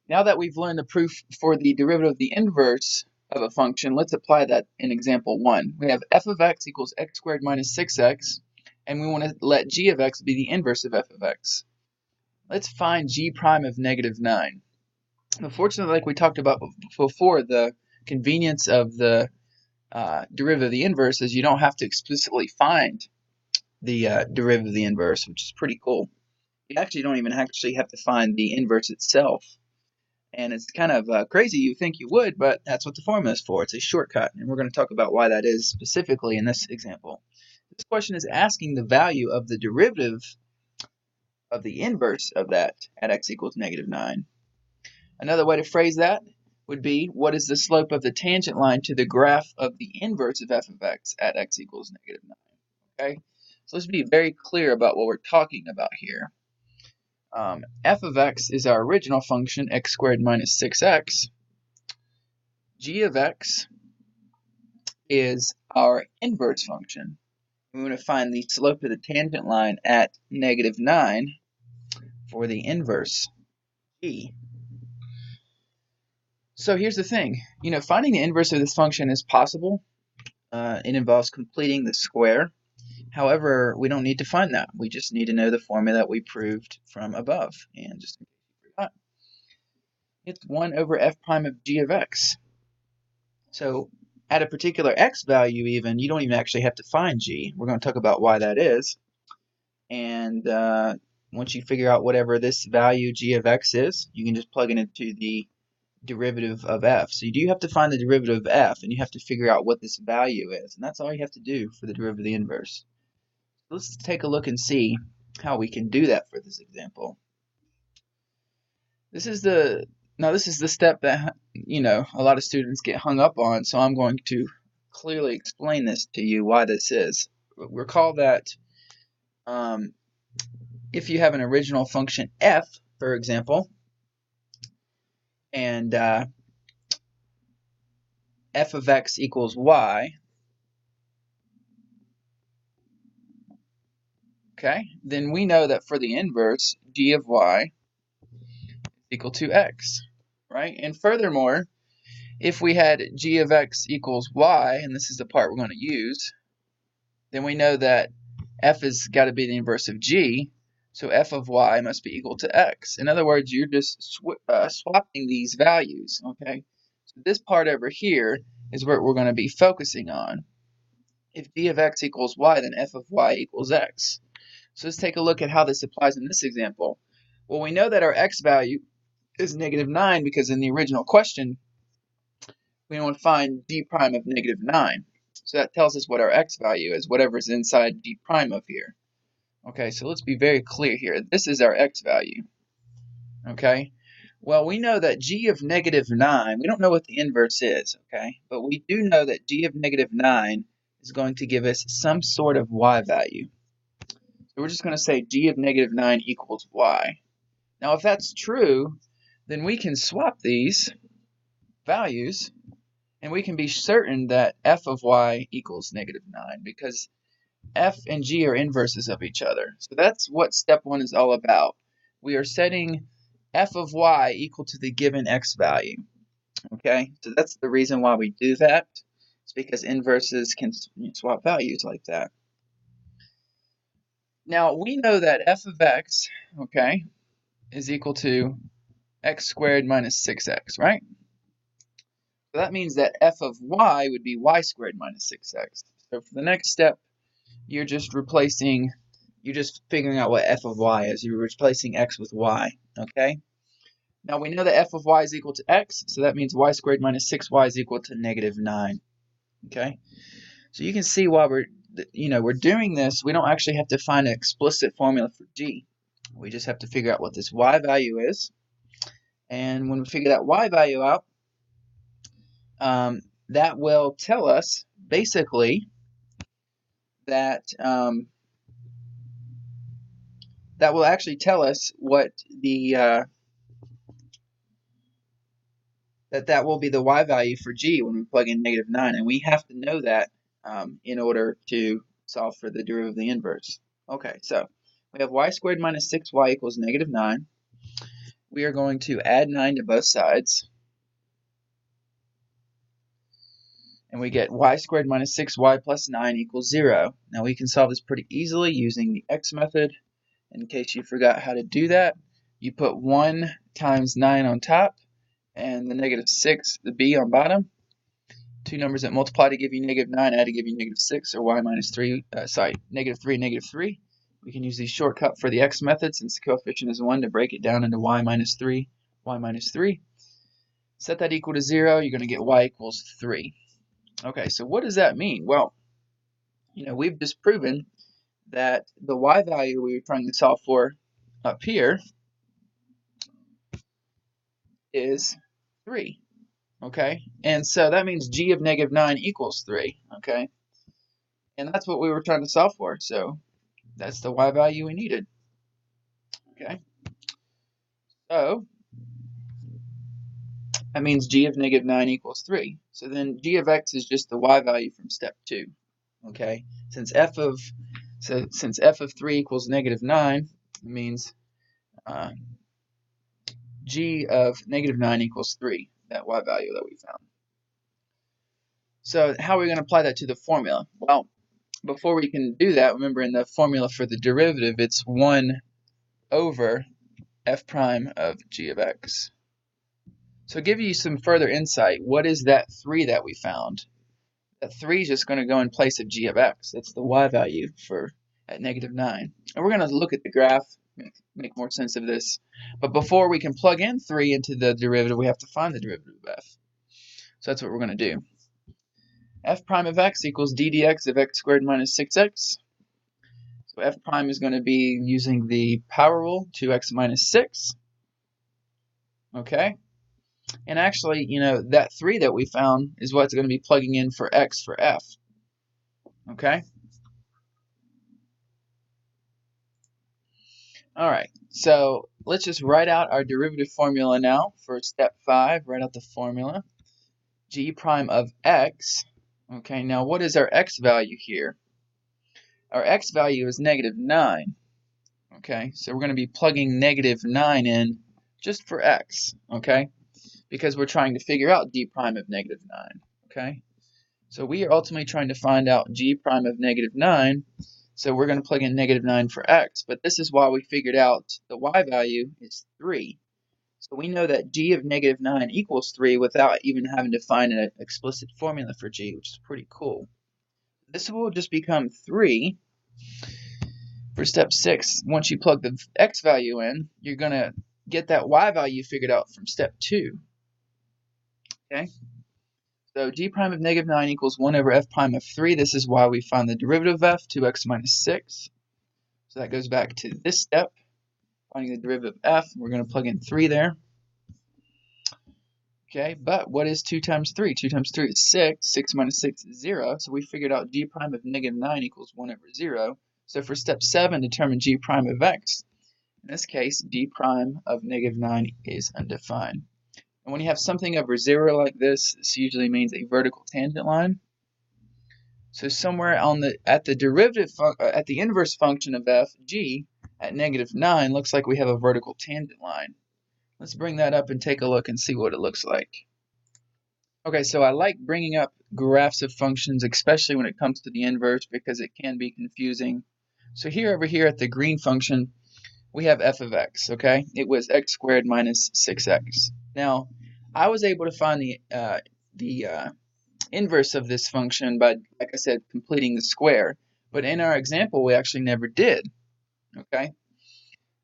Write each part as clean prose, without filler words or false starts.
Now that we've learned the proof for the derivative of the inverse of a function, let's apply that in example 1. We have f of x equals x squared minus 6x, and we want to let g of x be the inverse of f of x. Let's find g prime of negative 9. Unfortunately, like we talked about before, the convenience of the derivative of the inverse is you don't have to explicitly find the derivative of the inverse, which is pretty cool. You actually don't even actually have to find the inverse itself. And it's kind of crazy you think you would, but that's what the formula is for. It's a shortcut, and we're going to talk about why that is specifically in this example. This question is asking the value of the derivative of the inverse of that at x equals negative 9. Another way to phrase that would be, what is the slope of the tangent line to the graph of the inverse of f of x at x equals negative 9? Okay, so let's be very clear about what we're talking about here. F of x is our original function, x squared minus 6x. G of x is our inverse function. We want to find the slope of the tangent line at negative 9 for the inverse, g. So here's the thing. Finding the inverse of this function is possible. It involves completing the square. However, we don't need to find that. We just need to know the formula that we proved from above. And just in case you forgot, it's 1 over f prime of g of x. So at a particular x value even, you don't even actually have to find g. We're going to talk about why that is. And once you figure out whatever this value g of x is, you can just plug it into the derivative of f. So you do have to find the derivative of f, and you have to figure out what this value is. And that's all you have to do for the derivative of the inverse. Let's take a look and see how we can do that for this example. This is the step that a lot of students get hung up on, so I'm going to clearly explain this to you why this is. Recall that if you have an original function f, for example, and f of x equals y, okay, then we know that for the inverse, g of y is equal to x, right? And furthermore, if we had g of x equals y, and this is the part we're going to use, then we know that f has got to be the inverse of g, so f of y must be equal to x. In other words, you're just swapping these values, okay? So this part over here is what we're going to be focusing on. If g of x equals y, then f of y equals x. So let's take a look at how this applies in this example. Well, we know that our x value is negative 9 because in the original question, we want to find g prime of negative 9. So that tells us what our x value is, whatever's inside g prime of here. Okay, so let's be very clear here. This is our x value. Okay, well, we know that g of negative 9, we don't know what the inverse is, okay? But we do know that g of negative 9 is going to give us some sort of y value. So we're just going to say g of negative 9 equals y. Now, if that's true, then we can swap these values, and we can be certain that f of y equals negative 9, because f and g are inverses of each other. So that's what step 1 is all about. We are setting f of y equal to the given x value. Okay, so that's the reason why we do that. It's because inverses can swap values like that. Now, we know that f of x, okay, is equal to x squared minus 6x, right? So that means that f of y would be y squared minus 6x. So for the next step, you're just figuring out what f of y is. You're replacing x with y, okay? Now we know that f of y is equal to x, so that means y squared minus 6y is equal to negative 9, okay? So you can see why we're doing this. We don't actually have to find an explicit formula for g. We just have to figure out what this y value is. And when we figure that y value out, that will tell us basically that that will actually tell us what the that will be the y value for g when we plug in negative 9, and we have to know that in order to solve for the derivative of the inverse. Okay, so we have y squared minus 6y equals negative 9, we are going to add 9 to both sides. And we get y squared minus 6y plus 9 equals 0. Now we can solve this pretty easily using the x method. In case you forgot how to do that, you put 1 times 9 on top and the negative 6, the b on bottom. Two numbers that multiply to give you negative 9, add to give you negative 6, or y minus 3, negative 3, negative 3. We can use the shortcut for the x method since the coefficient is 1 to break it down into y minus 3, y minus 3. Set that equal to 0, you're going to get y equals 3. Okay, so what does that mean? Well, we've just proven that the y value we were trying to solve for up here is 3. Okay, and so that means g of negative 9 equals 3. Okay, and that's what we were trying to solve for. So that's the y value we needed. Okay, so that means g of negative 9 equals 3. So then g of x is just the y value from step 2. Okay, since f of 3 equals negative 9, it means g of negative 9 equals 3, that y value that we found. So how are we going to apply that to the formula? Well, before we can do that, remember in the formula for the derivative, it's 1 over f prime of g of x. So to give you some further insight, what is that 3 that we found? That 3 is just going to go in place of g of x. It's the y value at negative 9. And we're going to look at the graph, make more sense of this. But before we can plug in 3 into the derivative, we have to find the derivative of f. So that's what we're going to do. F prime of x equals d dx of x squared minus 6x. So f prime is going to be using the power rule, 2x minus 6. Okay. And actually, that 3 that we found is what's going to be plugging in for x for f. Okay. All right. So let's just write out our derivative formula now for step 5. Write out the formula. G prime of x. Okay. Now what is our x value here? Our x value is negative 9. Okay. So we're going to be plugging negative 9 in just for x. Okay. Because we're trying to figure out g prime of negative 9, okay? So we are ultimately trying to find out g prime of negative 9, so we're going to plug in negative 9 for x, but this is why we figured out the y value is 3. So we know that g of negative 9 equals 3 without even having to find an explicit formula for g, which is pretty cool. This will just become 3 for step 6. Once you plug the x value in, you're going to get that y value figured out from step 2. Okay, so g prime of negative 9 equals 1 over f prime of 3. This is why we find the derivative of f, 2x minus 6. So that goes back to this step, finding the derivative of f. We're going to plug in 3 there. Okay, but what is 2 times 3? 2 times 3 is 6. 6 minus 6 is 0. So we figured out g prime of negative 9 equals 1 over 0. So for step 7, determine g prime of x. In this case, g prime of negative 9 is undefined. And when you have something over 0 like this, this usually means a vertical tangent line. So somewhere at the inverse function of f, g, at negative 9, looks like we have a vertical tangent line. Let's bring that up and take a look and see what it looks like. Okay, so I like bringing up graphs of functions, especially when it comes to the inverse, because it can be confusing. So over here at the green function, we have f of x, okay? It was x squared minus 6x. Now, I was able to find the inverse of this function by, like I said, completing the square. But in our example, we actually never did, okay?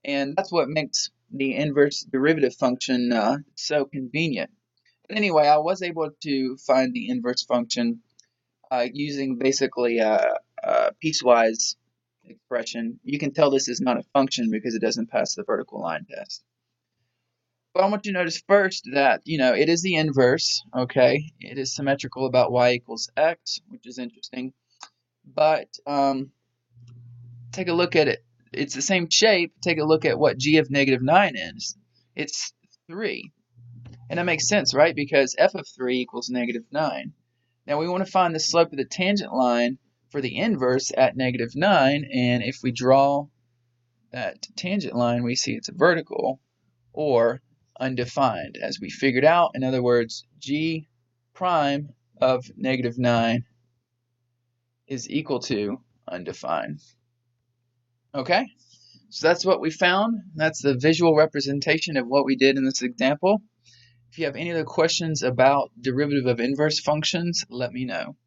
And that's what makes the inverse derivative function so convenient. But anyway, I was able to find the inverse function using basically a piecewise expression. You can tell this is not a function because it doesn't pass the vertical line test. But I want you to notice first that, it is the inverse, okay? It is symmetrical about y equals x, which is interesting. But take a look at it. It's the same shape. Take a look at what g of negative 9 is. It's 3. And that makes sense, right? Because f of 3 equals negative 9. Now we want to find the slope of the tangent line for the inverse at negative 9. And if we draw that tangent line, we see it's a vertical. or undefined, as we figured out. In other words, g prime of -9 is equal to undefined. Okay, so that's what we found. That's the visual representation of what we did in this example. If you have any other questions about derivative of inverse functions, let me know.